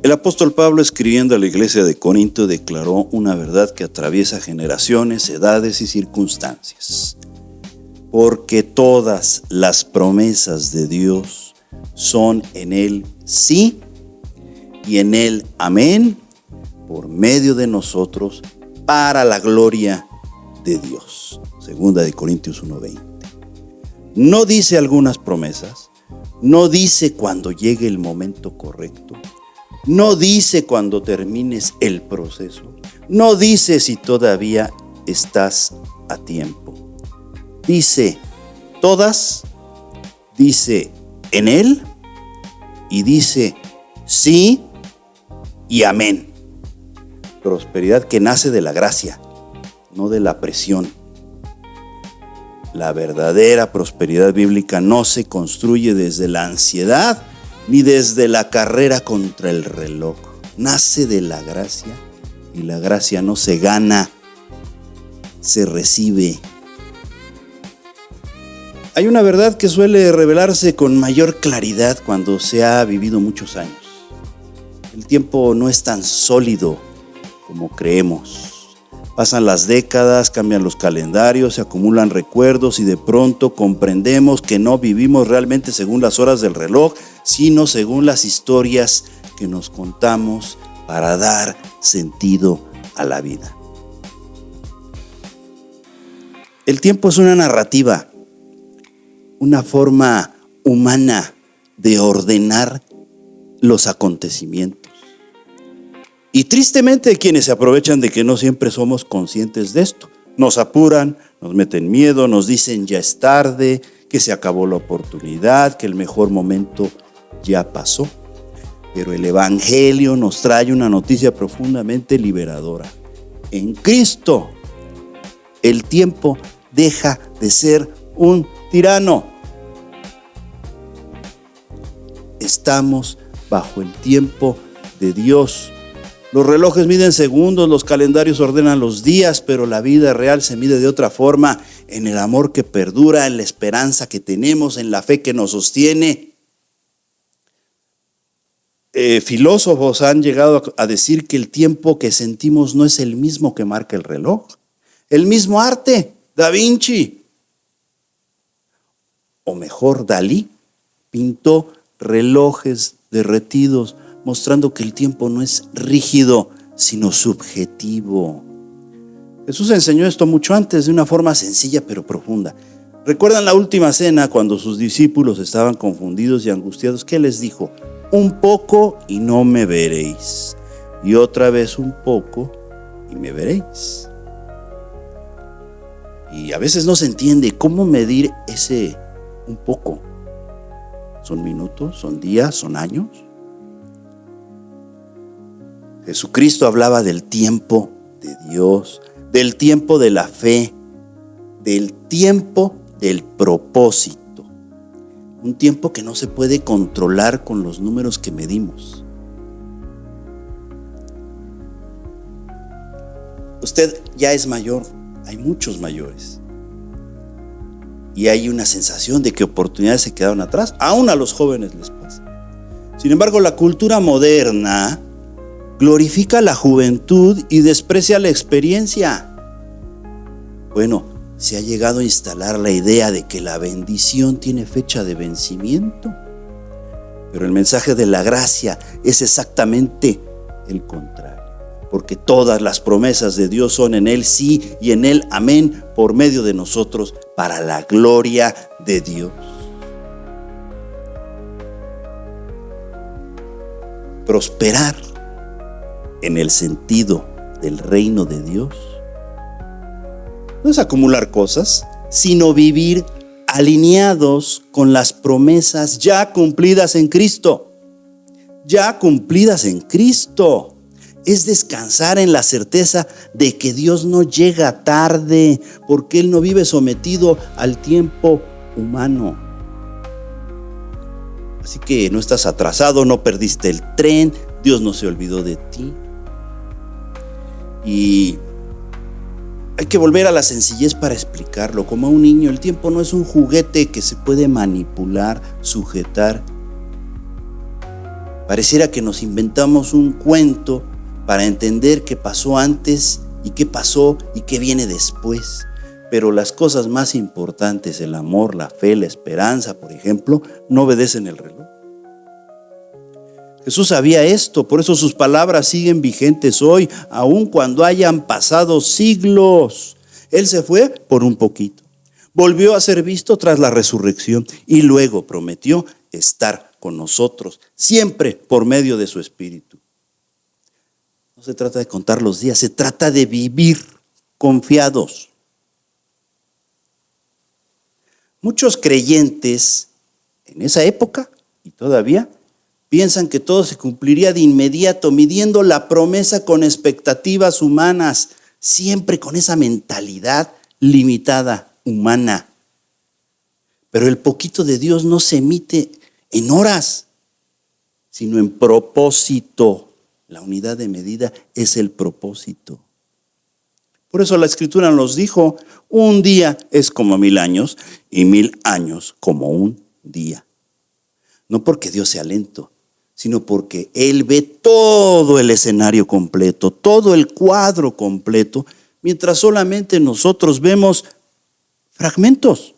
El apóstol Pablo, escribiendo a la iglesia de Corinto, declaró una verdad que atraviesa generaciones, edades y circunstancias. Porque todas las promesas de Dios son en Él sí y en Él amén, por medio de nosotros, para la gloria de Dios. Segunda de Corintios 1:20. No dice algunas promesas, no dice cuando llegue el momento correcto, no dice cuando termines el proceso, no dice si todavía estás a tiempo. Dice todas, dice en Él y dice sí y amén. Prosperidad que nace de la gracia, no de la presión. La verdadera prosperidad bíblica no se construye desde la ansiedad ni desde la carrera contra el reloj. Nace de la gracia y la gracia no se gana, se recibe. Hay una verdad que suele revelarse con mayor claridad cuando se ha vivido muchos años. El tiempo no es tan sólido como creemos. Pasan las décadas, cambian los calendarios, se acumulan recuerdos y de pronto comprendemos que no vivimos realmente según las horas del reloj, sino según las historias que nos contamos para dar sentido a la vida. El tiempo es una narrativa, una forma humana de ordenar los acontecimientos. Y tristemente quienes se aprovechan de que no siempre somos conscientes de esto. Nos apuran, nos meten miedo, nos dicen ya es tarde, que se acabó la oportunidad, que el mejor momento ya pasó. Pero el Evangelio nos trae una noticia profundamente liberadora. En Cristo, el tiempo deja de ser un tirano. Estamos bajo el tiempo de Dios. Los relojes miden segundos, los calendarios ordenan los días, pero la vida real se mide de otra forma, en el amor que perdura, en la esperanza que tenemos, en la fe que nos sostiene. Filósofos han llegado a decir que el tiempo que sentimos no es el mismo que marca el reloj. El mismo arte, Da Vinci, o mejor, Dalí, pintó relojes derretidos, mostrando que el tiempo no es rígido, sino subjetivo. Jesús enseñó esto mucho antes, de una forma sencilla pero profunda. ¿Recuerdan la última cena cuando sus discípulos estaban confundidos y angustiados? ¿Qué les dijo? Un poco y no me veréis, y otra vez un poco y me veréis. Y a veces no se entiende cómo medir ese un poco. ¿Son minutos? ¿Son días? ¿Son años? Jesucristo hablaba del tiempo de Dios, del tiempo de la fe, del tiempo del propósito. Un tiempo que no se puede controlar con los números que medimos. Usted ya es mayor, hay muchos mayores. Y hay una sensación de que oportunidades se quedaron atrás, aún a los jóvenes les pasa. Sin embargo, la cultura moderna glorifica la juventud y desprecia la experiencia. Bueno, se ha llegado a instalar la idea de que la bendición tiene fecha de vencimiento. Pero el mensaje de la gracia es exactamente el contrario. Porque todas las promesas de Dios son en Él sí y en Él amén, por medio de nosotros, para la gloria de Dios. Prosperar en el sentido del reino de Dios no es acumular cosas, sino vivir alineados con las promesas ya cumplidas en Cristo. Ya cumplidas en Cristo. Es descansar en la certeza de que Dios no llega tarde, porque Él no vive sometido al tiempo humano. Así que no estás atrasado, no perdiste el tren, Dios no se olvidó de ti. Y hay que volver a la sencillez para explicarlo. Como a un niño, el tiempo no es un juguete que se puede manipular, sujetar. Pareciera que nos inventamos un cuento para entender qué pasó antes y qué pasó y qué viene después. Pero las cosas más importantes, el amor, la fe, la esperanza, por ejemplo, no obedecen el reloj. Jesús sabía esto, por eso sus palabras siguen vigentes hoy, aun cuando hayan pasado siglos. Él se fue por un poquito, volvió a ser visto tras la resurrección y luego prometió estar con nosotros, siempre por medio de su Espíritu. No se trata de contar los días, se trata de vivir confiados. Muchos creyentes en esa época y todavía piensan que todo se cumpliría de inmediato, midiendo la promesa con expectativas humanas, siempre con esa mentalidad limitada, humana. Pero el poquito de Dios no se mide en horas, sino en propósito. La unidad de medida es el propósito. Por eso la Escritura nos dijo, un día es como 1000 años y 1000 años como un día. No porque Dios sea lento, sino porque Él ve todo el escenario completo, todo el cuadro completo, mientras solamente nosotros vemos fragmentos.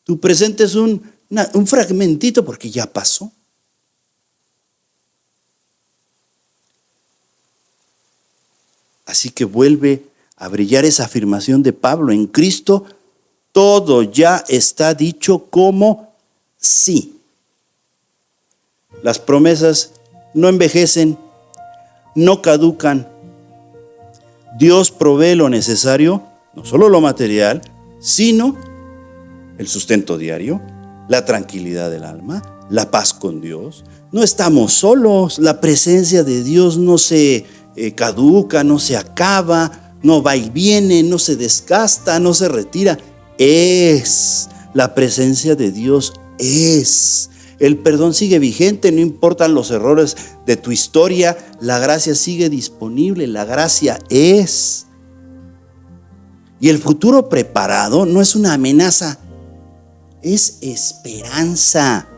Tu presente es un fragmentito porque ya pasó. Así que vuelve a brillar esa afirmación de Pablo. En Cristo todo ya está dicho como sí. Las promesas no envejecen, no caducan. Dios provee lo necesario, no solo lo material, sino el sustento diario, la tranquilidad del alma, la paz con Dios. No estamos solos, la presencia de Dios no se caduca, no se acaba, no va y viene, no se desgasta, no se retira. La presencia de Dios es. El perdón sigue vigente, no importan los errores de tu historia, la gracia sigue disponible, la gracia es. Y el futuro preparado no es una amenaza, es esperanza.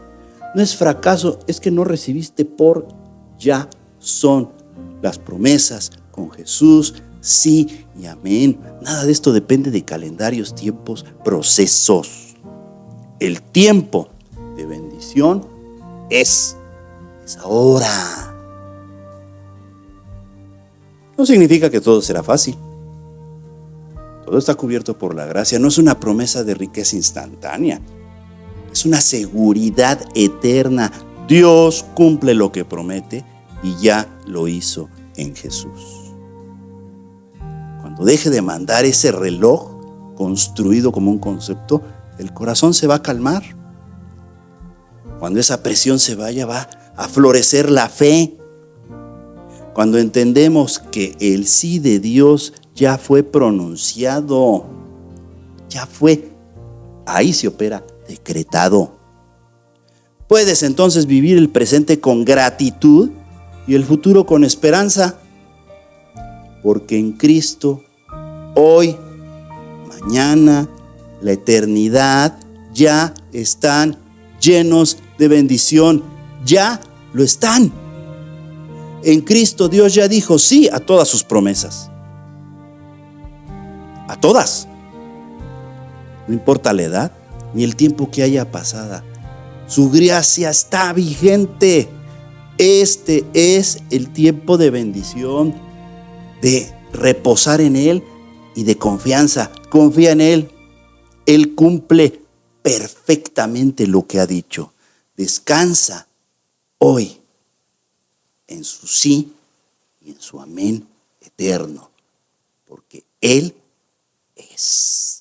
No es fracaso, es que no recibiste ya son las promesas con Jesús, sí y amén. Nada de esto depende de calendarios, tiempos, procesos. El tiempo de bendición es ahora. No significa que todo será fácil. Todo está cubierto por la gracia. No es una promesa de riqueza instantánea. Es una seguridad eterna. Dios cumple lo que promete y ya lo hizo en Jesús. Cuando deje de mandar ese reloj construido como un concepto, el corazón se va a calmar. Cuando esa presión se vaya, va a florecer la fe. Cuando entendemos que el sí de Dios ya fue pronunciado, ya fue, ahí se opera, decretado. Puedes entonces vivir el presente con gratitud y el futuro con esperanza, porque en Cristo, hoy, mañana, la eternidad ya están llenos de bendición, ya lo están. En Cristo Dios ya dijo sí a todas sus promesas. A todas. No importa la edad ni el tiempo que haya pasado. Su gracia está vigente. Este es el tiempo de bendición, de reposar en Él y de confianza. Confía en Él. Él cumple perfectamente lo que ha dicho. Descansa hoy en su sí y en su amén eterno, porque Él es.